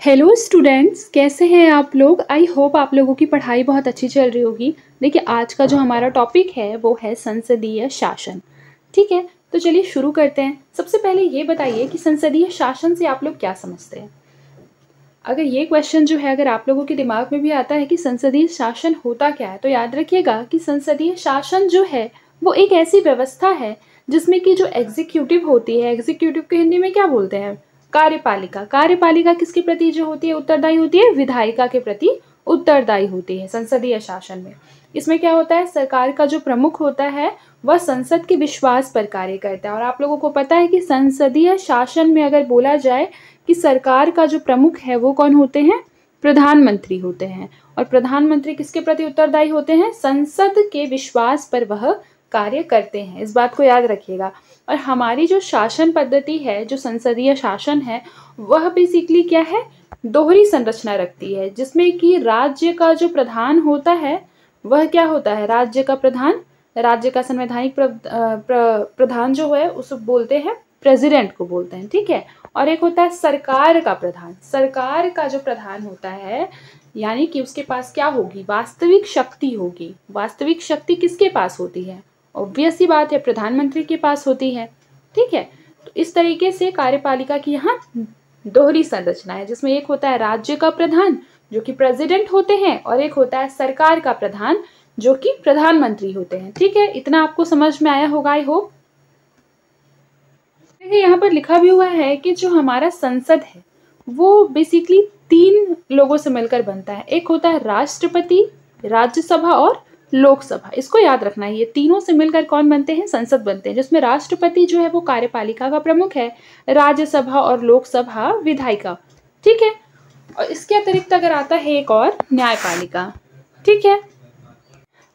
Hello students, कैसे हैं आप लोग। आई होप आप लोगों की पढ़ाई बहुत अच्छी चल रही होगी। देखिए, आज का जो हमारा टॉपिक है वो है संसदीय शासन। ठीक है, तो चलिए शुरू करते हैं। सबसे पहले ये बताइए कि संसदीय शासन से आप लोग क्या समझते हैं। अगर ये क्वेश्चन जो है अगर आप लोगों के दिमाग में भी आता है कि संसदीय शासन होता क्या है, तो याद रखिएगा कि संसदीय शासन जो है वो एक ऐसी व्यवस्था है जिसमें कि जो एग्जीक्यूटिव होती है, एग्जीक्यूटिव को हिंदी में क्या बोलते हैं, कार्यपालिका। कार्यपालिका किसके प्रति जो होती है उत्तरदायी होती है, विधायिका के प्रति उत्तरदायी होती है संसदीय शासन में। इसमें क्या होता है, सरकार का जो प्रमुख होता है वह संसद के विश्वास पर कार्य करता है। और आप लोगों को पता है कि संसदीय शासन में अगर बोला जाए कि सरकार का जो प्रमुख है वो कौन होते हैं, प्रधानमंत्री होते हैं। और प्रधानमंत्री किसके प्रति उत्तरदायी होते हैं, संसद के विश्वास पर वह कार्य करते हैं। इस बात को याद रखिएगा। और हमारी जो शासन पद्धति है, जो संसदीय शासन है, वह बेसिकली क्या है, दोहरी संरचना रखती है, जिसमें कि राज्य का जो प्रधान होता है वह क्या होता है, राज्य का प्रधान, राज्य का संवैधानिक प्रधान जो है उसे बोलते हैं, प्रेसिडेंट को बोलते हैं। ठीक है, और एक होता है सरकार का प्रधान। सरकार का जो प्रधान होता है यानी कि उसके पास क्या होगी, वास्तविक शक्ति होगी। वास्तविक शक्ति किसके पास होती है, ऑब्वियस सी बात है, प्रधानमंत्री के पास होती है। ठीक है, तो इस तरीके से कार्यपालिका की यहाँ दोहरी संरचना है, जिसमें एक होता है राज्य का प्रधान जो कि प्रेसिडेंट होते हैं, और एक होता है सरकार का प्रधान जो कि प्रधानमंत्री होते हैं। ठीक है, इतना आपको समझ में आया होगा आई होप। देखिए, यहाँ पर लिखा भी हुआ है कि जो हमारा संसद है वो बेसिकली 3 लोगों से मिलकर बनता है। एक होता है राष्ट्रपति, राज्यसभा और लोकसभा। इसको याद रखना है, ये तीनों से मिलकर कौन बनते हैं, संसद बनते हैं, जिसमें राष्ट्रपति जो है वो कार्यपालिका का प्रमुख है, राज्यसभा और लोकसभा विधायिका। ठीक है, और इसके अतिरिक्त अगर आता है एक और, न्यायपालिका। ठीक है,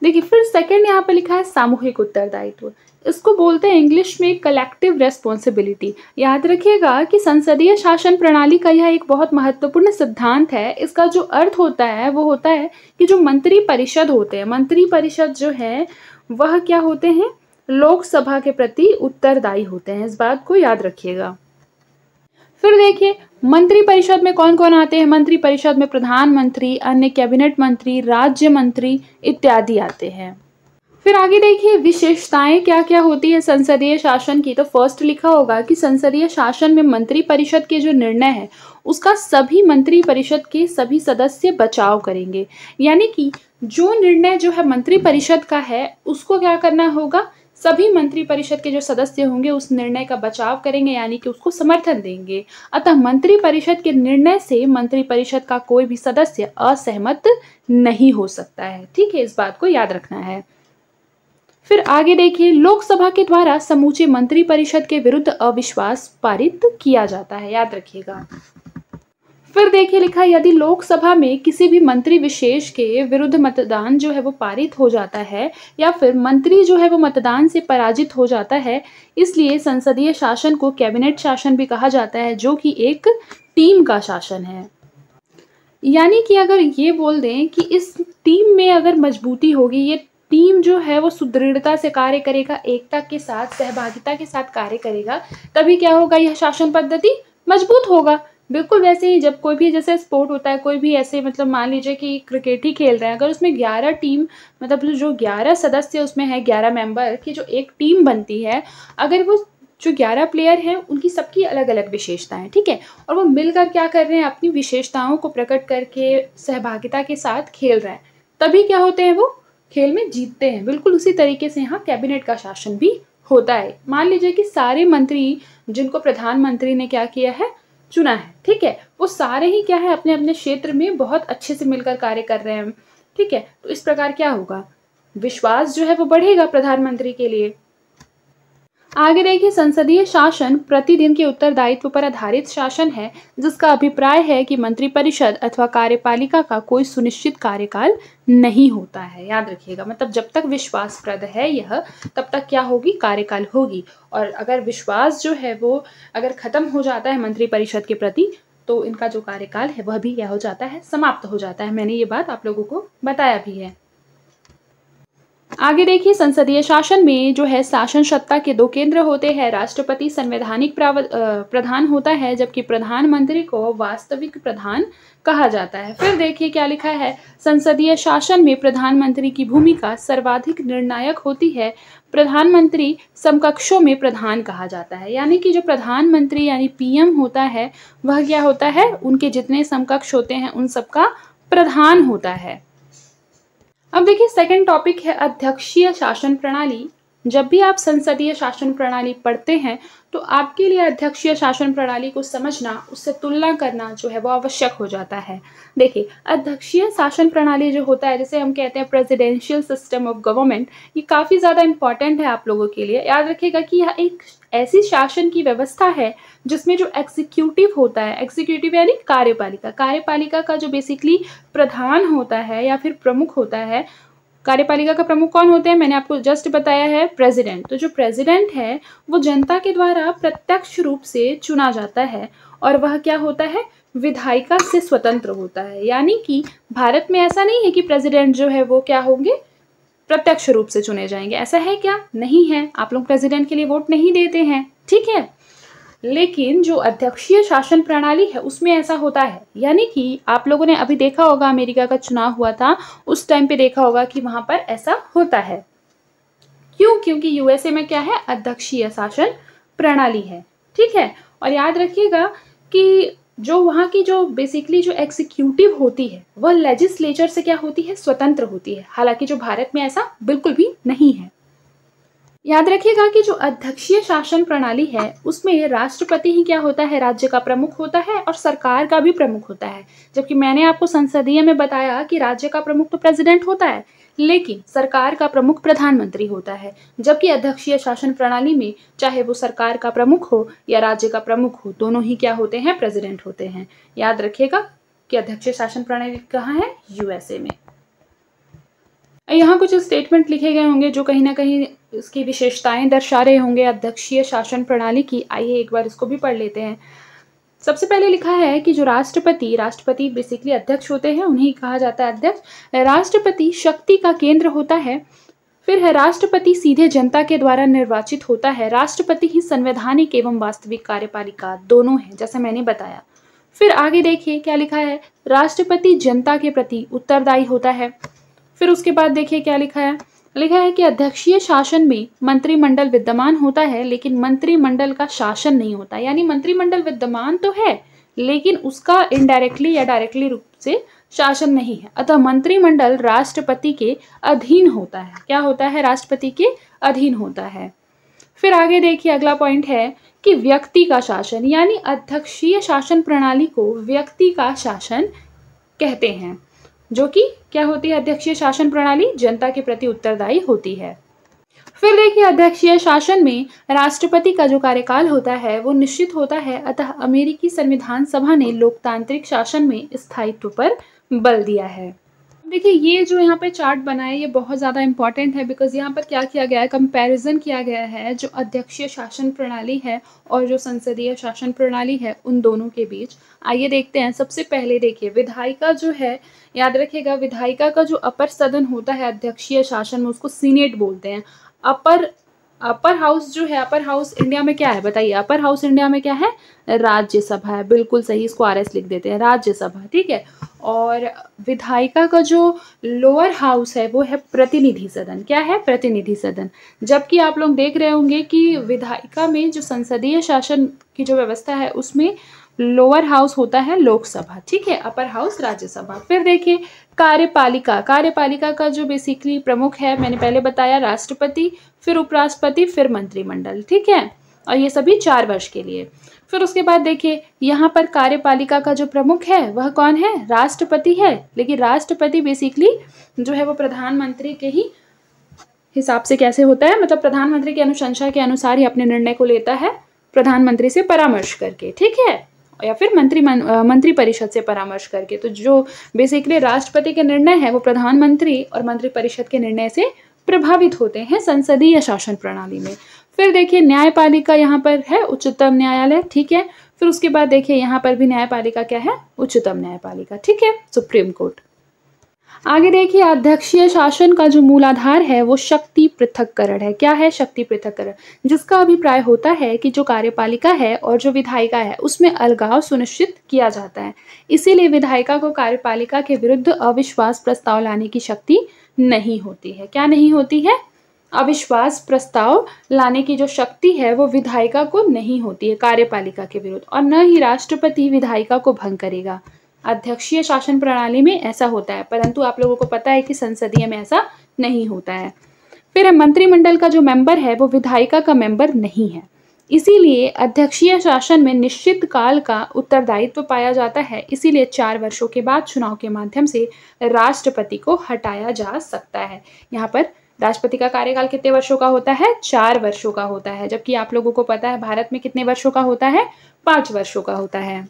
देखिए फिर सेकंड यहाँ पे लिखा है सामूहिक उत्तरदायित्व। इसको बोलते हैं इंग्लिश में कलेक्टिव रेस्पॉन्सिबिलिटी। याद रखिएगा कि संसदीय शासन प्रणाली का यह एक बहुत महत्वपूर्ण सिद्धांत है। इसका जो अर्थ होता है वो होता है कि जो मंत्री परिषद होते हैं, मंत्री परिषद जो है वह क्या होते हैं, लोकसभा के प्रति उत्तरदायी होते हैं। इस बात को याद रखिएगा। फिर देखिए मंत्री परिषद में कौन कौन आते हैं, मंत्री परिषद में प्रधानमंत्री, अन्य कैबिनेट मंत्री, राज्य मंत्री इत्यादि आते हैं। फिर आगे देखिए विशेषताएं क्या क्या होती है संसदीय शासन की। तो फर्स्ट लिखा होगा कि संसदीय शासन में मंत्री परिषद के जो निर्णय है उसका सभी मंत्री परिषद के सभी सदस्य बचाव करेंगे। यानी कि जो निर्णय जो है मंत्री परिषद का है उसको क्या करना होगा, सभी मंत्री परिषद के जो सदस्य होंगे उस निर्णय का बचाव करेंगे, यानी कि उसको समर्थन देंगे। अतः मंत्री परिषद के निर्णय से मंत्री परिषद का कोई भी सदस्य असहमत नहीं हो सकता है। ठीक है, इस बात को याद रखना है। फिर आगे देखिए लोकसभा के द्वारा समूचे मंत्री परिषद के विरुद्ध अविश्वास पारित किया जाता है, याद रखिएगा। फिर देखिए लिखा है यदि लोकसभा में किसी भी मंत्री विशेष के विरुद्ध मतदान जो है वो पारित हो जाता है, या फिर मंत्री जो है वो मतदान से पराजित हो जाता है, इसलिए संसदीय शासन को कैबिनेट शासन भी कहा जाता है, जो कि एक टीम का शासन है। यानी कि अगर ये बोल दें कि इस टीम में अगर मजबूती होगी, ये टीम जो है वो सुदृढ़ता से कार्य करेगा, एकता के साथ, सहभागिता के साथ कार्य करेगा, तभी क्या होगा, यह शासन पद्धति मजबूत होगा। बिल्कुल वैसे ही जब कोई भी जैसे स्पोर्ट होता है, कोई भी ऐसे मतलब मान लीजिए कि क्रिकेट ही खेल रहे हैं, अगर उसमें 11 टीम मतलब जो 11 सदस्य उसमें है, 11 मेंबर की जो एक टीम बनती है, अगर वो जो 11 प्लेयर हैं उनकी सबकी अलग अलग विशेषताएं, ठीक है, और वो मिलकर क्या कर रहे हैं, अपनी विशेषताओं को प्रकट करके सहभागिता के साथ खेल रहे हैं, तभी क्या होते हैं, वो खेल में जीतते हैं। बिल्कुल उसी तरीके से यहाँ कैबिनेट का शासन भी होता है। मान लीजिए कि सारे मंत्री जिनको प्रधानमंत्री ने क्या किया है, चुना है, ठीक है, वो सारे ही क्या है, अपने अपने क्षेत्र में बहुत अच्छे से मिलकर कार्य कर रहे हैं। ठीक है, तो इस प्रकार क्या होगा, विश्वास जो है वो बढ़ेगा प्रधानमंत्री के लिए। आगे देखिए संसदीय शासन प्रतिदिन के उत्तरदायित्व पर आधारित शासन है, जिसका अभिप्राय है कि मंत्रिपरिषद अथवा कार्यपालिका का कोई सुनिश्चित कार्यकाल नहीं होता है। याद रखिएगा, मतलब जब तक विश्वासप्रद है यह, तब तक क्या होगी, कार्यकाल होगी। और अगर विश्वास जो है वो अगर खत्म हो जाता है मंत्रिपरिषद के प्रति, तो इनका जो कार्यकाल है वह भी क्या हो जाता है, समाप्त हो जाता है। मैंने ये बात आप लोगों को बताया भी है। आगे देखिए, संसदीय शासन में जो है शासन सत्ता के दो केंद्र होते हैं। राष्ट्रपति संवैधानिक प्रधान होता है, जबकि प्रधानमंत्री को वास्तविक प्रधान कहा जाता है। फिर देखिए क्या लिखा है, संसदीय शासन में प्रधानमंत्री की भूमिका सर्वाधिक निर्णायक होती है। प्रधानमंत्री समकक्षों में प्रधान कहा जाता है, यानी कि जो प्रधानमंत्री यानी पीएम होता है वह क्या होता है, उनके जितने समकक्ष होते हैं उन सबका प्रधान होता है। अब देखिए सेकंड टॉपिक है अध्यक्षीय शासन प्रणाली। जब भी आप संसदीय शासन प्रणाली पढ़ते हैं तो आपके लिए अध्यक्षीय शासन प्रणाली को समझना, उससे तुलना करना जो है वो आवश्यक हो जाता है। देखिए अध्यक्षीय शासन प्रणाली जो होता है, जिसे हम कहते हैं प्रेसिडेंशियल सिस्टम ऑफ गवर्नमेंट, ये काफ़ी ज़्यादा इंपॉर्टेंट है आप लोगों के लिए। याद रखिएगा कि यह एक ऐसी शासन की व्यवस्था है जिसमें जो एग्जीक्यूटिव होता है, एग्जीक्यूटिव यानी कार्यपालिका, कार्यपालिका का जो बेसिकली प्रधान होता है या फिर प्रमुख होता है, कार्यपालिका का प्रमुख कौन होते हैं, मैंने आपको जस्ट बताया है, प्रेसिडेंट। तो जो प्रेसिडेंट है वो जनता के द्वारा प्रत्यक्ष रूप से चुना जाता है और वह क्या होता है, विधायिका से स्वतंत्र होता है। यानी कि भारत में ऐसा नहीं है कि प्रेसिडेंट जो है वो क्या होंगे, प्रत्यक्ष रूप से चुने जाएंगे। ऐसा है क्या? नहीं है। आप लोग प्रेसिडेंट के लिए वोट नहीं देते हैं, ठीक है। लेकिन जो अध्यक्षीय शासन प्रणाली है उसमें ऐसा होता है। यानी कि आप लोगों ने अभी देखा होगा, अमेरिका का चुनाव हुआ था, उस टाइम पे देखा होगा कि वहां पर ऐसा होता है। क्यों? क्योंकि यूएसए में क्या है, अध्यक्षीय शासन प्रणाली है, ठीक है। और याद रखिएगा कि जो वहाँ की जो बेसिकली जो एग्जीक्यूटिव होती है वह लेजिस्लेचर से क्या होती है, स्वतंत्र होती है। हालांकि जो भारत में ऐसा बिल्कुल भी नहीं है। याद रखिएगा कि जो अध्यक्षीय शासन प्रणाली है उसमें राष्ट्रपति ही क्या होता है, राज्य का प्रमुख होता है और सरकार का भी प्रमुख होता है। जबकि मैंने आपको संसदीय में बताया कि राज्य का प्रमुख तो प्रेसिडेंट होता है, लेकिन सरकार का प्रमुख प्रधानमंत्री होता है। जबकि अध्यक्षीय शासन प्रणाली में चाहे वो सरकार का प्रमुख हो या राज्य का प्रमुख हो, दोनों ही क्या होते हैं, प्रेसिडेंट होते हैं। याद रखिएगा कि अध्यक्षीय शासन प्रणाली कहाँ है, यूएसए में। यहाँ कुछ स्टेटमेंट लिखे गए होंगे जो कहीं ना कहीं इसकी विशेषताएं दर्शा रहे होंगे अध्यक्षीय शासन प्रणाली की। आइए एक बार इसको भी पढ़ लेते हैं। सबसे पहले लिखा है कि जो राष्ट्रपति बेसिकली अध्यक्ष होते हैं, उन्हें कहा जाता है अध्यक्ष। राष्ट्रपति शक्ति का केंद्र होता है। फिर है राष्ट्रपति सीधे जनता के द्वारा निर्वाचित होता है। राष्ट्रपति ही संवैधानिक एवं वास्तविक कार्यपालिका दोनों है, जैसे मैंने बताया। फिर आगे देखिए क्या लिखा है, राष्ट्रपति जनता के प्रति उत्तरदायी होता है। फिर उसके बाद देखिए क्या लिखा है कि अध्यक्षीय शासन में मंत्रिमंडल विद्यमान होता है, लेकिन मंत्रिमंडल का शासन नहीं होता। यानी मंत्रिमंडल विद्यमान तो है लेकिन उसका इनडायरेक्टली या डायरेक्टली रूप से शासन नहीं है। अतः मंत्रिमंडल राष्ट्रपति के अधीन होता है। क्या होता है, राष्ट्रपति के अधीन होता है। फिर आगे देखिए अगला पॉइंट है कि व्यक्ति का शासन, यानी अध्यक्षीय शासन प्रणाली को व्यक्ति का शासन कहते हैं, जो कि क्या होती है, अध्यक्षीय शासन प्रणाली जनता के प्रति उत्तरदायी होती है। फिर देखिए अध्यक्षीय शासन में राष्ट्रपति का जो कार्यकाल होता है वो निश्चित होता है। अतः अमेरिकी संविधान सभा ने लोकतांत्रिक शासन में स्थायित्व पर बल दिया है। देखिए ये जो यहाँ पे चार्ट बना है ये बहुत ज़्यादा इंपॉर्टेंट है, बिकॉज यहाँ पर क्या किया गया है, कंपैरिजन किया गया है जो अध्यक्षीय शासन प्रणाली है और जो संसदीय शासन प्रणाली है उन दोनों के बीच। आइए देखते हैं। सबसे पहले देखिए विधायिका जो है, याद रखिएगा विधायिका का जो अपर सदन होता है अध्यक्षीय शासन में उसको सीनेट बोलते हैं। अपर हाउस जो है, अपर हाउस इंडिया में क्या है बताइए, अपर हाउस इंडिया में क्या है, राज्यसभा है। बिल्कुल सही, इसको आरएस लिख देते हैं, राज्यसभा, ठीक है। और विधायिका का जो लोअर हाउस है वो है प्रतिनिधि सदन। क्या है, प्रतिनिधि सदन। जबकि आप लोग देख रहे होंगे कि विधायिका में जो संसदीय शासन की जो व्यवस्था है उसमें लोअर हाउस होता है लोकसभा, ठीक है, अपर हाउस राज्यसभा। फिर देखिए कार्यपालिका, कार्यपालिका का जो बेसिकली प्रमुख है मैंने पहले बताया राष्ट्रपति, फिर उपराष्ट्रपति, फिर मंत्रिमंडल, ठीक है। और ये सभी 4 वर्ष के लिए। फिर उसके बाद देखिए यहाँ पर कार्यपालिका का जो प्रमुख है वह कौन है, राष्ट्रपति है। लेकिन राष्ट्रपति बेसिकली जो है वो प्रधानमंत्री के ही हिसाब से कैसे होता है, मतलब प्रधानमंत्री की अनुशंसा के अनुसार ही अपने निर्णय को लेता है, प्रधानमंत्री से परामर्श करके, ठीक है, या फिर मंत्री परिषद से परामर्श करके। तो जो बेसिकली राष्ट्रपति के निर्णय है वो प्रधानमंत्री और मंत्री परिषद के निर्णय से प्रभावित होते हैं संसदीय शासन प्रणाली में। फिर देखिए न्यायपालिका यहाँ पर है उच्चतम न्यायालय, ठीक है। फिर उसके बाद देखिए यहाँ पर भी न्यायपालिका क्या है, उच्चतम न्यायपालिका, ठीक है, सुप्रीम कोर्ट। आगे देखिए, अध्यक्षीय शासन का जो मूलाधार है वो शक्ति पृथक्करण है। क्या है? शक्ति पृथक्करण, जिसका अभिप्राय होता है कि जो कार्यपालिका है और जो विधायिका है उसमें अलगाव सुनिश्चित किया जाता है। इसीलिए विधायिका को कार्यपालिका के विरुद्ध अविश्वास प्रस्ताव लाने की शक्ति नहीं होती है। क्या नहीं होती है? अविश्वास प्रस्ताव लाने की जो शक्ति है वो विधायिका को नहीं होती है कार्यपालिका के विरुद्ध, और न ही राष्ट्रपति विधायिका को भंग करेगा। अध्यक्षीय शासन प्रणाली में ऐसा होता है, परंतु आप लोगों को पता है कि संसदीय में ऐसा नहीं होता है। फिर मंत्रिमंडल का जो मेंबर है वो विधायिका का मेंबर नहीं है। इसीलिए अध्यक्षीय शासन में निश्चित काल का उत्तरदायित्व पाया जाता है। इसीलिए 4 वर्षों के बाद चुनाव के माध्यम से राष्ट्रपति को हटाया जा सकता है। यहाँ पर राष्ट्रपति का कार्यकाल कितने वर्षों का होता है? 4 वर्षों का होता है, जबकि आप लोगों को पता है भारत में कितने वर्षों का होता है? 5 वर्षों का होता है।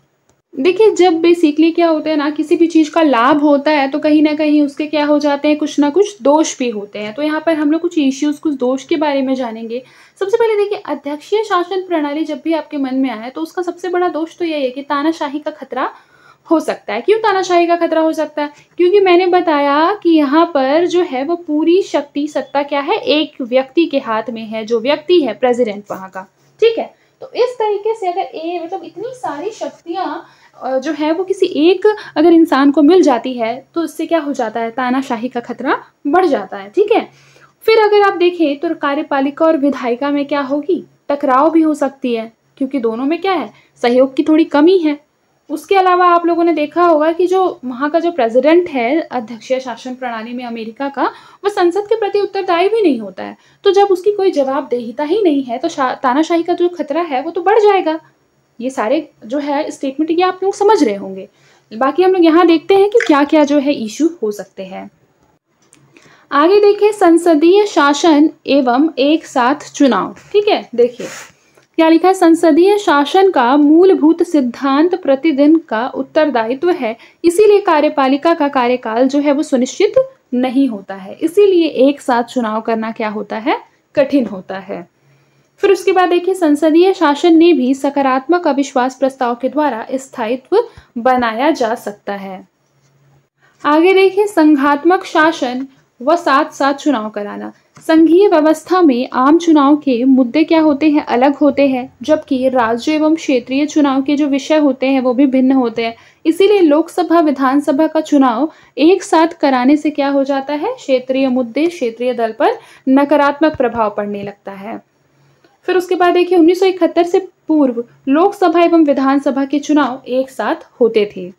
देखिए, जब बेसिकली क्या होता है ना, किसी भी चीज़ का लाभ होता है तो कहीं ना कहीं उसके क्या हो जाते हैं, कुछ ना कुछ दोष भी होते हैं। तो यहाँ पर हम लोग कुछ इश्यूज, कुछ दोष के बारे में जानेंगे। सबसे पहले देखिए, अध्यक्षीय शासन प्रणाली जब भी आपके मन में आए तो उसका सबसे बड़ा दोष तो यही है कि तानाशाही का खतरा हो सकता है। क्यों तानाशाही का खतरा हो सकता है? क्योंकि मैंने बताया कि यहाँ पर जो है वो पूरी शक्ति, सत्ता क्या है, एक व्यक्ति के हाथ में है, जो व्यक्ति है प्रेसिडेंट वहाँ का। ठीक है, तो इस तरीके से अगर मतलब इतनी सारी शक्तियाँ जो है वो किसी एक अगर इंसान को मिल जाती है तो इससे क्या हो जाता है, तानाशाही का खतरा बढ़ जाता है। ठीक है, फिर अगर आप देखें तो कार्यपालिका और विधायिका में क्या होगी, टकराव भी हो सकती है, क्योंकि दोनों में क्या है, सहयोग की थोड़ी कमी है। उसके अलावा आप लोगों ने देखा होगा कि जो वहाँ का जो प्रेसिडेंट है अध्यक्षीय शासन प्रणाली में अमेरिका का, वो संसद के प्रति उत्तरदायी भी नहीं होता है। तो जब उसकी कोई जवाबदेहिता ही नहीं है तो तानाशाही का जो खतरा है वो तो बढ़ जाएगा। ये सारे जो है स्टेटमेंट ये आप लोग समझ रहे होंगे। बाकी हम लोग यहाँ देखते हैं कि क्या क्या जो है इशू हो सकते हैं। आगे देखिए, संसदीय शासन एवं एक साथ चुनाव। ठीक है, देखिए क्या लिखा है, संसदीय शासन का मूलभूत सिद्धांत प्रतिदिन का उत्तरदायित्व है। इसीलिए कार्यपालिका का कार्यकाल जो है वो सुनिश्चित नहीं होता है। इसीलिए एक साथ चुनाव करना क्या होता है, कठिन होता है। फिर उसके बाद देखिए, संसदीय शासन ने भी सकारात्मक अविश्वास प्रस्ताव के द्वारा स्थायित्व बनाया जा सकता है। आगे देखिए, संघात्मक शासन व साथ साथ चुनाव कराना। संघीय व्यवस्था में आम चुनाव के मुद्दे क्या होते हैं, अलग होते हैं, जबकि राज्य एवं क्षेत्रीय चुनाव के जो विषय होते हैं वो भी भिन्न होते हैं। इसीलिए लोकसभा विधानसभा का चुनाव एक साथ कराने से क्या हो जाता है, क्षेत्रीय मुद्दे, क्षेत्रीय दल पर नकारात्मक प्रभाव पड़ने लगता है। फिर उसके बाद देखिए, 1971 से पूर्व लोकसभा एवं विधानसभा के चुनाव एक साथ होते थे।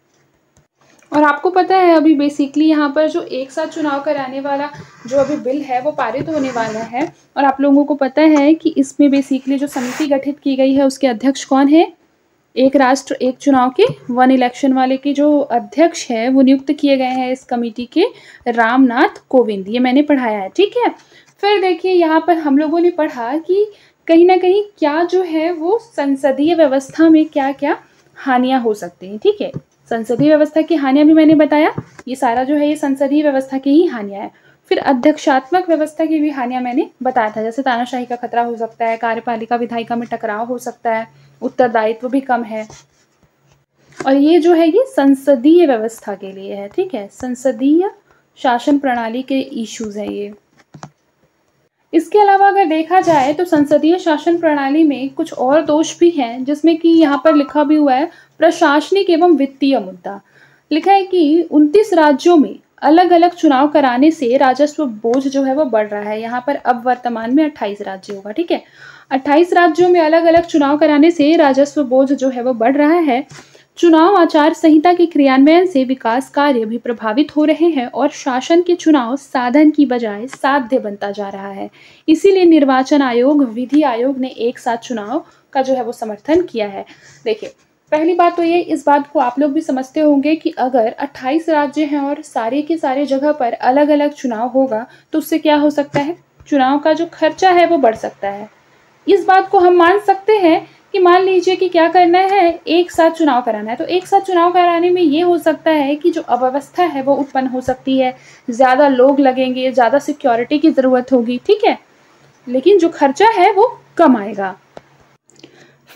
और आपको पता है अभी बेसिकली यहाँ पर जो एक साथ चुनाव कराने वाला जो अभी बिल है वो पारित होने वाला है। और आप लोगों को पता है कि इसमें बेसिकली जो समिति गठित की गई है उसके अध्यक्ष कौन है, एक राष्ट्र एक चुनाव के, वन इलेक्शन वाले के जो अध्यक्ष है वो नियुक्त किए गए हैं इस कमेटी के, रामनाथ कोविंद। ये मैंने पढ़ाया है। ठीक है, फिर देखिए यहाँ पर हम लोगों ने पढ़ा कि कहीं ना कहीं क्या जो है वो संसदीय व्यवस्था में क्या क्या हानियां हो सकती हैं। ठीक है, संसदीय व्यवस्था की हानियां भी मैंने बताया, ये सारा जो है ये संसदीय व्यवस्था की ही हानियां है। फिर अध्यक्षात्मक व्यवस्था की भी हानियां मैंने बताया था, जैसे तानाशाही का खतरा हो सकता है, कार्यपालिका विधायिका में टकराव हो सकता है, उत्तरदायित्व भी कम है। और ये जो है ये संसदीय व्यवस्था के लिए है। ठीक है, संसदीय शासन प्रणाली के इश्यूज हैं ये। इसके अलावा अगर देखा जाए तो संसदीय शासन प्रणाली में कुछ और दोष भी हैं, जिसमें कि यहाँ पर लिखा भी हुआ है प्रशासनिक एवं वित्तीय मुद्दा। लिखा है कि 29 राज्यों में अलग अलग चुनाव कराने से राजस्व बोझ जो है वो बढ़ रहा है। यहाँ पर अब वर्तमान में 28 राज्य होगा। ठीक है, 28 राज्यों में अलग अलग चुनाव कराने से राजस्व बोझ जो है वो बढ़ रहा है। चुनाव आचार संहिता के क्रियान्वयन से विकास कार्य भी प्रभावित हो रहे हैं और शासन के चुनाव साधन की बजाय साध्य बनता जा रहा है। इसीलिए निर्वाचन आयोग, विधि आयोग ने एक साथ चुनाव का जो है वो समर्थन किया है। देखिए, पहली बात तो ये, इस बात को आप लोग भी समझते होंगे कि अगर 28 राज्य हैं और सारे के सारे जगह पर अलग अलग चुनाव होगा तो उससे क्या हो सकता है, चुनाव का जो खर्चा है वो बढ़ सकता है। इस बात को हम मान सकते हैं कि मान लीजिए कि क्या करना है, एक साथ चुनाव कराना है, तो एक साथ चुनाव कराने में ये हो सकता है कि जो अव्यवस्था है वो उत्पन्न हो सकती है, ज़्यादा लोग लगेंगे, ज़्यादा सिक्योरिटी की ज़रूरत होगी। ठीक है, लेकिन जो खर्चा है वो कम आएगा।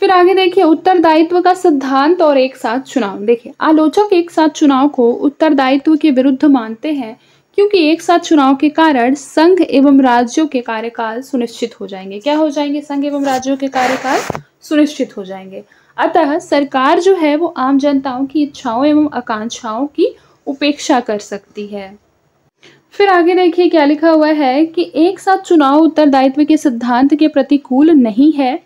फिर आगे देखिए उत्तरदायित्व का सिद्धांत और एक साथ चुनाव। देखिए आलोचक एक साथ चुनाव को उत्तरदायित्व के विरुद्ध मानते हैं क्योंकि एक साथ चुनाव के कारण संघ एवं राज्यों के कार्यकाल सुनिश्चित हो जाएंगे। क्या हो जाएंगे? संघ एवं राज्यों के कार्यकाल सुनिश्चित हो जाएंगे। अतः सरकार जो है वो आम जनताओं की इच्छाओं एवं आकांक्षाओं की उपेक्षा कर सकती है। फिर आगे देखिए क्या लिखा हुआ है कि एक साथ चुनाव उत्तरदायित्व के सिद्धांत के प्रतिकूल नहीं है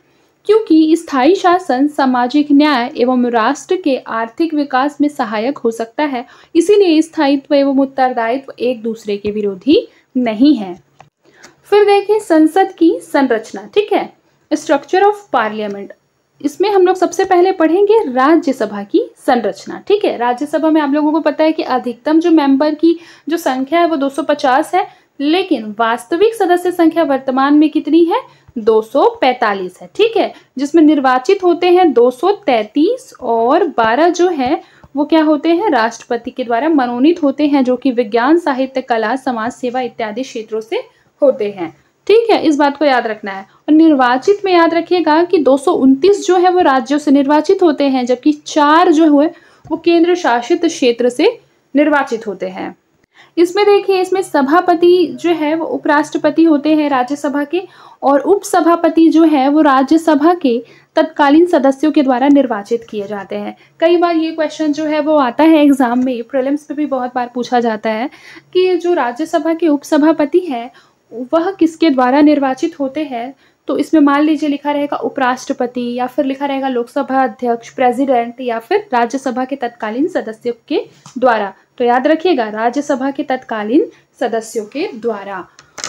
क्योंकि स्थायी शासन सामाजिक न्याय एवं राष्ट्र के आर्थिक विकास में सहायक हो सकता है। इसीलिए स्थायित्व एवं उत्तरदायित्व एक दूसरे के विरोधी नहीं है। फिर देखिए संसद की संरचना, ठीक है, स्ट्रक्चर ऑफ पार्लियामेंट। इसमें हम लोग सबसे पहले पढ़ेंगे राज्यसभा की संरचना, ठीक है। राज्यसभा में आप लोगों को पता है कि अधिकतम जो मेंबर की जो संख्या है वो 250 है, लेकिन वास्तविक सदस्य संख्या वर्तमान में कितनी है? 245 है, ठीक है, जिसमें निर्वाचित होते हैं 233 और 12 जो है वो क्या होते हैं? राष्ट्रपति के द्वारा मनोनीत होते हैं, जो कि विज्ञान, साहित्य, कला, समाज सेवा इत्यादि क्षेत्रों से होते हैं, ठीक है। इस बात को याद रखना है। और निर्वाचित में याद रखिएगा कि 229 जो है वो राज्यों से निर्वाचित होते हैं, जबकि 4 जो है वो केंद्र शासित क्षेत्र से निर्वाचित होते हैं। इसमें देखिए इसमें सभापति जो है वो उपराष्ट्रपति होते हैं राज्यसभा के, और उपसभापति जो है वो राज्यसभा के तत्कालीन सदस्यों के द्वारा निर्वाचित किए जाते हैं। कई बार ये क्वेश्चन जो है वो आता है एग्जाम में, प्रीलिम्स में भी बहुत बार पूछा जाता है कि जो राज्यसभा के उपसभापति हैं वह किसके द्वारा निर्वाचित होते हैं। तो इसमें मान लीजिए लिखा रहेगा उपराष्ट्रपति, या फिर लिखा रहेगा लोकसभा अध्यक्ष, प्रेसिडेंट, या फिर राज्यसभा के तत्कालीन सदस्यों के द्वारा। तो याद रखिएगा राज्यसभा के तत्कालीन सदस्यों के द्वारा।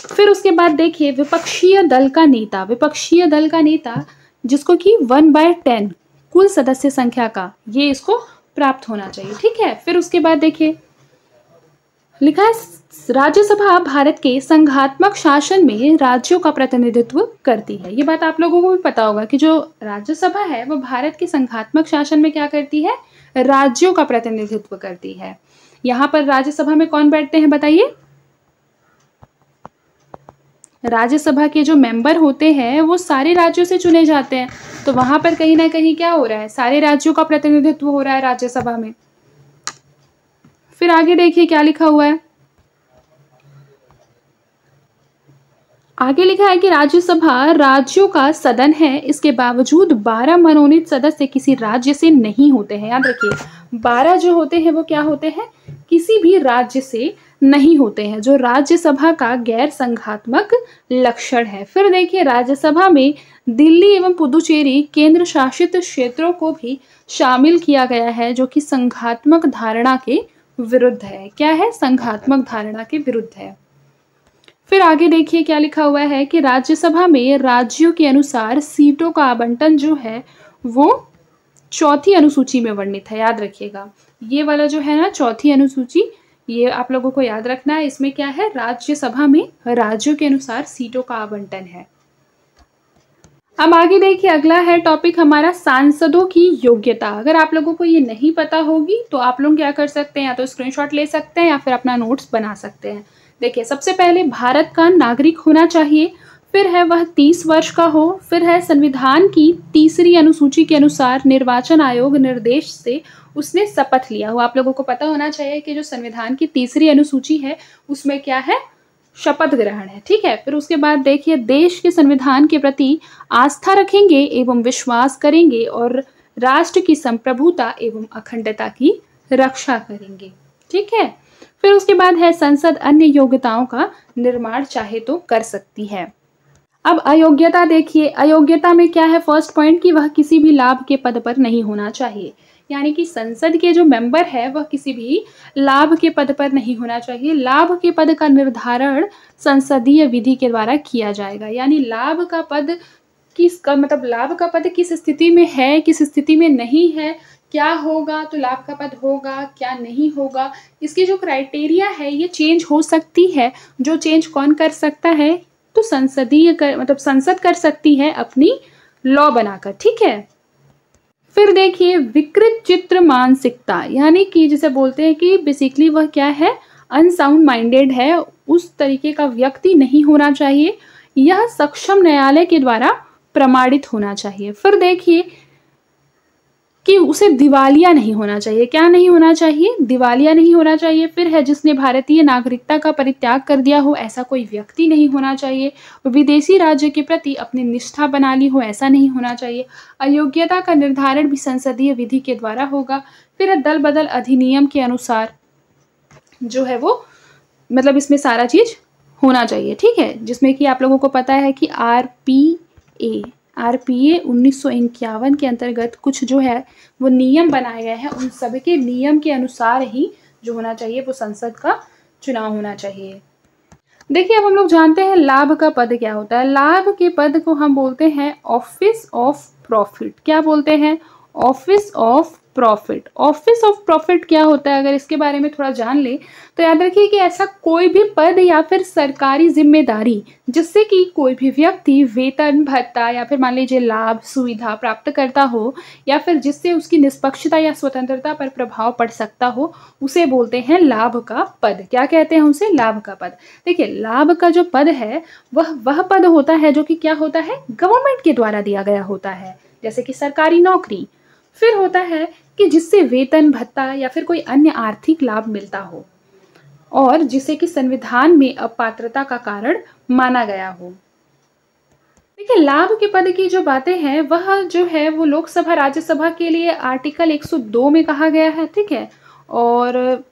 फिर उसके बाद देखिए विपक्षीय दल का नेता। विपक्षीय दल का नेता जिसको कि 1/10 कुल सदस्य संख्या का ये इसको प्राप्त होना चाहिए, ठीक है। फिर उसके बाद देखिए लिखा है राज्यसभा भारत के संघात्मक शासन में राज्यों का प्रतिनिधित्व करती है। ये बात आप लोगों को भी पता होगा कि जो राज्यसभा है वो भारत के संघात्मक शासन में क्या करती है? राज्यों का प्रतिनिधित्व करती है। यहाँ पर राज्यसभा में कौन बैठते हैं बताइए? राज्यसभा के जो मेंबर होते हैं वो सारे राज्यों से चुने जाते हैं। तो वहां पर कहीं ना कहीं क्या हो रहा है? सारे राज्यों का प्रतिनिधित्व हो रहा है राज्यसभा में। फिर आगे देखिए क्या लिखा हुआ है। आगे लिखा है कि राज्यसभा राज्यों का सदन है, इसके बावजूद 12 मनोनीत सदस्य किसी राज्य से नहीं होते हैं। याद रखिए 12 जो होते हैं वो क्या होते हैं? किसी भी राज्य से नहीं होते हैं, जो राज्यसभा का गैर संघात्मक लक्षण है। फिर देखिए राज्यसभा में दिल्ली एवं पुदुचेरी केंद्र शासित क्षेत्रों को भी शामिल किया गया है, जो कि संघात्मक धारणा के विरुद्ध है। क्या है? संघात्मक धारणा के विरुद्ध है। फिर आगे देखिए क्या लिखा हुआ है कि राज्यसभा में राज्यों के अनुसार सीटों का आवंटन जो है वो चौथी अनुसूची में वर्णित है। याद रखिएगा ये वाला जो है ना चौथी अनुसूची, ये आप लोगों को याद रखना है। इसमें क्या है? राज्यसभा में राज्यों के अनुसार सीटों का आवंटन है। अब आगे देखिए अगला है टॉपिक हमारा सांसदों की योग्यता। अगर आप लोगों को ये नहीं पता होगी तो आप लोग क्या कर सकते हैं? या तो स्क्रीनशॉट ले सकते हैं या फिर अपना नोट्स बना सकते हैं। देखिए सबसे पहले भारत का नागरिक होना चाहिए, फिर है वह 30 वर्ष का हो, फिर है संविधान की 3री अनुसूची के अनुसार निर्वाचन आयोग निर्देश से उसने शपथ लिया हो। आप लोगों को पता होना चाहिए कि जो संविधान की 3री अनुसूची है उसमें क्या है? शपथ ग्रहण है, ठीक है। फिर उसके बाद देखिए देश के संविधान के प्रति आस्था रखेंगे एवं विश्वास करेंगे और राष्ट्र की संप्रभुता एवं अखंडता की रक्षा करेंगे, ठीक है। फिर उसके बाद है संसद अन्य योग्यताओं का निर्माण चाहे तो कर सकती है। अब अयोग्यता देखिए, अयोग्यता में क्या है? फर्स्ट पॉइंट कि वह किसी भी लाभ के पद पर नहीं होना चाहिए, यानी कि संसद के जो मेंबर है वह किसी भी लाभ के पद पर नहीं होना चाहिए। लाभ के पद का निर्धारण संसदीय विधि के द्वारा किया जाएगा, यानी लाभ का पद किसका मतलब लाभ का पद किस स्थिति में है, किस स्थिति में नहीं है, क्या होगा तो लाभ का पद होगा, क्या नहीं होगा, इसकी जो क्राइटेरिया है ये चेंज हो सकती है। जो चेंज कौन कर सकता है? तो संसद कर सकती है अपनी लॉ बनाकर, ठीक है। फिर देखिए विकृत चित्र मानसिकता, यानी कि जिसे बोलते हैं कि बेसिकली वह क्या है? अनसाउंड माइंडेड है, उस तरीके का व्यक्ति नहीं होना चाहिए। यह सक्षम न्यायालय के द्वारा प्रमाणित होना चाहिए। फिर देखिए कि उसे दिवालिया नहीं होना चाहिए। क्या नहीं होना चाहिए? दिवालिया नहीं होना चाहिए। फिर है जिसने भारतीय नागरिकता का परित्याग कर दिया हो, ऐसा कोई व्यक्ति नहीं होना चाहिए। विदेशी राज्य के प्रति अपनी निष्ठा बना ली हो, ऐसा नहीं होना चाहिए। अयोग्यता का निर्धारण भी संसदीय विधि के द्वारा होगा। फिर है दल बदल अधिनियम के अनुसार जो है वो मतलब इसमें सारा चीज होना चाहिए, ठीक है, जिसमें कि आप लोगों को पता है कि आरपीए 1951 के अंतर्गत कुछ जो है वो नियम बनाए गए हैं, उन सभी के नियम के अनुसार ही जो होना चाहिए वो संसद का चुनाव होना चाहिए। देखिए अब हम लोग जानते हैं लाभ का पद क्या होता है। लाभ के पद को हम बोलते हैं ऑफिस ऑफ प्रॉफिट। क्या बोलते हैं? Office of profit. Office of profit क्या होता है, अगर इसके बारे में थोड़ा जान ले तो याद रखिए कि ऐसा कोई भी पद या फिर सरकारी जिम्मेदारी जिससे कि कोई भी व्यक्ति वेतन, भत्ता या फिर मान लीजिए लाभ, सुविधा प्राप्त करता हो या फिर जिससे उसकी निष्पक्षता या स्वतंत्रता पर प्रभाव पड़ सकता हो, उसे बोलते हैं लाभ का पद। क्या कहते हैं उसे? लाभ का पद। देखिए लाभ का जो पद है वह पद होता है जो कि क्या होता है? गवर्नमेंट के द्वारा दिया गया होता है, जैसे कि सरकारी नौकरी। फिर होता है कि जिससे वेतन, भत्ता या फिर कोई अन्य आर्थिक लाभ मिलता हो और जिसे कि संविधान में अपात्रता का कारण माना गया हो। देखिए लाभ के पद की जो बातें हैं वह जो है वो लोकसभा, राज्यसभा के लिए आर्टिकल 102 में कहा गया है, ठीक है। और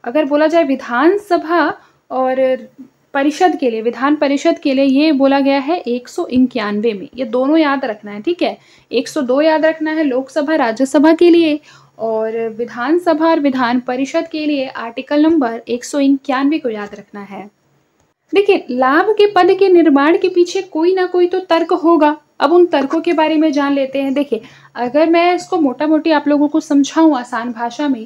अगर बोला जाए विधानसभा और परिषद के लिए, विधान परिषद के लिए ये बोला गया है 191 में। ये दोनों याद रखना है, ठीक है। 102 याद रखना है लोकसभा, राज्यसभा के लिए, और विधानसभा और विधान परिषद के लिए आर्टिकल नंबर 191 को याद रखना है। देखिए लाभ के पद के निर्माण के पीछे कोई ना कोई तो तर्क होगा। अब उन तर्कों के बारे में जान लेते हैं। देखिए अगर मैं इसको मोटा मोटी आप लोगों को समझाऊं आसान भाषा में,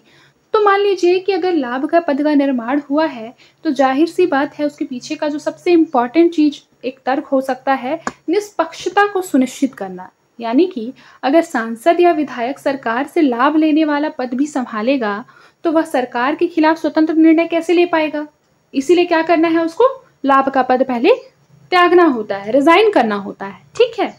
तो मान लीजिए कि अगर लाभ का पद का निर्माण हुआ है तो जाहिर सी बात है उसके पीछे का जो सबसे इम्पॉर्टेंट चीज एक तर्क हो सकता है निष्पक्षता को सुनिश्चित करना। यानी कि अगर सांसद या विधायक सरकार से लाभ लेने वाला पद भी संभालेगा तो वह सरकार के खिलाफ स्वतंत्र निर्णय कैसे ले पाएगा। इसीलिए क्या करना है, उसको लाभ का पद पहले त्यागना होता है, रिजाइन करना होता है, ठीक है।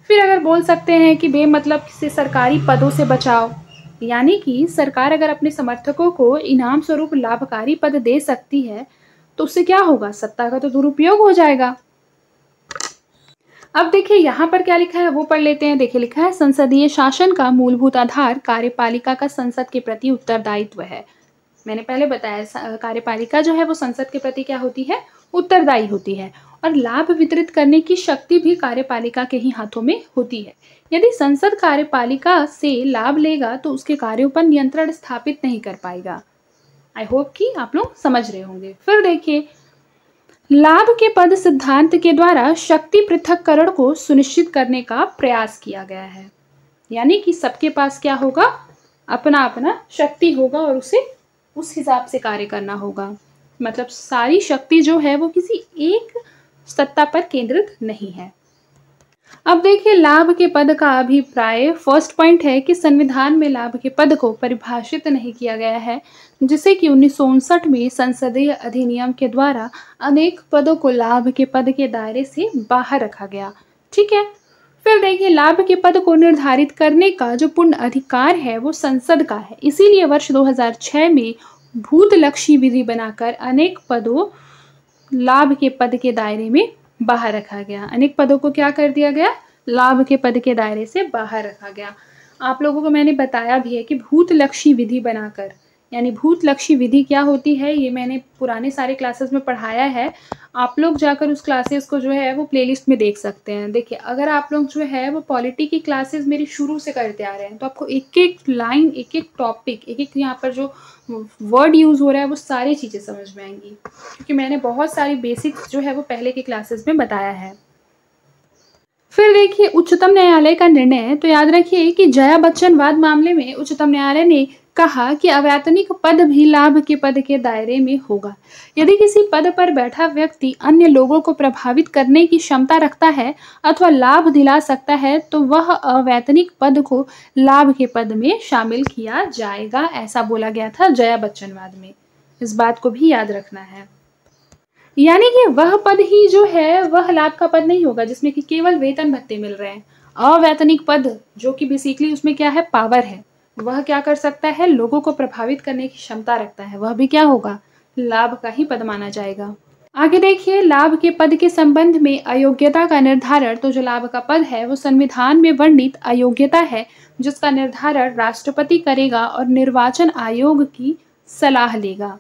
फिर अगर बोल सकते हैं कि बेमतलब से सरकारी पदों से बचाव, यानी कि सरकार अगर अपने समर्थकों को इनाम स्वरूप लाभकारी पद दे सकती है तो उससे क्या होगा, सत्ता का तो दुरुपयोग हो जाएगा। अब देखिए यहाँ पर क्या लिखा है वो पढ़ लेते हैं। देखिए लिखा है संसदीय शासन का मूलभूत आधार कार्यपालिका का संसद के प्रति उत्तरदायित्व है। मैंने पहले बताया कार्यपालिका जो है वो संसद के प्रति क्या होती है, उत्तरदायी होती है, और लाभ वितरित करने की शक्ति भी कार्यपालिका के ही हाथों में होती है। यदि संसद कार्यपालिका से लाभ लेगा तो उसके कार्यों पर नियंत्रण स्थापित नहीं कर पाएगा। आई होप कि आप लोग समझ रहे होंगे। फिर देखिए लाभ के पद सिद्धांत के द्वारा शक्ति पृथक्करण को सुनिश्चित करने का प्रयास किया गया है। यानी कि सबके पास क्या होगा, अपना अपना शक्ति होगा और उसे उस हिसाब से कार्य करना होगा। मतलब सारी शक्ति जो है वो किसी एक सत्ता पर केंद्रित नहीं है। अब देखिए लाभ के पद का अभिप्राय। फर्स्ट पॉइंट है कि संविधान में लाभ के पद को परिभाषित नहीं किया गया है, जिसे कि 1959 में संसदीय अधिनियम के द्वारा अनेक पदों को लाभ के पद के दायरे से बाहर रखा गया, ठीक है। फिर देखिए लाभ के पद को निर्धारित करने का जो पूर्ण अधिकार है वो संसद का है। इसीलिए वर्ष 2006 में भूतलक्षी विधि बनाकर अनेक पदों लाभ के पद के दायरे में बाहर रखा गया। अनेक पदों को क्या कर दिया गया, लाभ के पद के दायरे से बाहर रखा गया। आप लोगों को मैंने बताया भी है कि भूतलक्षी विधि बनाकर, यानी भूतलक्षी विधि क्या होती है ये मैंने पुराने सारे क्लासेस में पढ़ाया है। आप लोग जाकर उस क्लासेस को जो है वो प्लेलिस्ट में देख सकते हैं। देखिए अगर आप लोग जो है वो पॉलिटी की क्लासेस मेरी शुरू से करते आ रहे हैं तो आपको एक एक लाइन, एक एक टॉपिक, एक एक यहाँ पर जो वर्ड यूज़ हो रहा है वो सारी चीज़ें समझ में आएंगी, क्योंकि मैंने बहुत सारी बेसिक्स जो है वो पहले के क्लासेस में बताया है। फिर देखिए उच्चतम न्यायालय का निर्णय। तो याद रखिए कि जया बच्चन वाद मामले में उच्चतम न्यायालय ने कहा कि अवैतनिक पद भी लाभ के पद के दायरे में होगा। यदि किसी पद पर बैठा व्यक्ति अन्य लोगों को प्रभावित करने की क्षमता रखता है अथवा लाभ दिला सकता है तो वह अवैतनिक पद को लाभ के पद में शामिल किया जाएगा, ऐसा बोला गया था जया बच्चन वाद में। इस बात को भी याद रखना है। यानी कि वह पद ही जो है वह लाभ का पद नहीं होगा जिसमें कि केवल वेतन भत्ते मिल रहे हैं। अवैतनिक पद जो कि बेसिकली उसमें क्या है, पावर है, वह क्या कर सकता है, लोगों को प्रभावित करने की क्षमता रखता है, वह भी क्या होगा, लाभ का ही पद माना जाएगा। आगे देखिए, लाभ के पद के संबंध में अयोग्यता का निर्धारण, तो जो लाभ का पद है वो संविधान में वर्णित अयोग्यता है जिसका निर्धारण राष्ट्रपति करेगा और निर्वाचन आयोग की सलाह लेगा।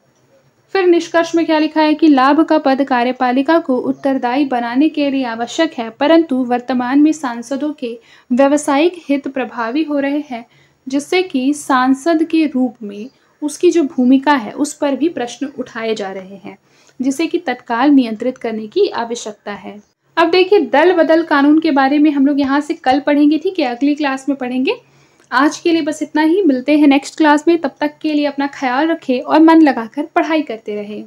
फिर निष्कर्ष में क्या लिखा है कि लाभ का पद कार्यपालिका को उत्तरदायी बनाने के लिए आवश्यक है, परंतु वर्तमान में सांसदों के व्यवसायिक हित प्रभावी हो रहे हैं जिससे कि सांसद के रूप में उसकी जो भूमिका है उस पर भी प्रश्न उठाए जा रहे हैं, जिसे कि तत्काल नियंत्रित करने की आवश्यकता है। अब देखिए, दल बदल कानून के बारे में हम लोग यहाँ से कल पढ़ेंगे, ठीक है, अगली क्लास में पढ़ेंगे। आज के लिए बस इतना ही, मिलते हैं नेक्स्ट क्लास में। तब तक के लिए अपना ख्याल रखें और मन लगाकर पढ़ाई करते रहें।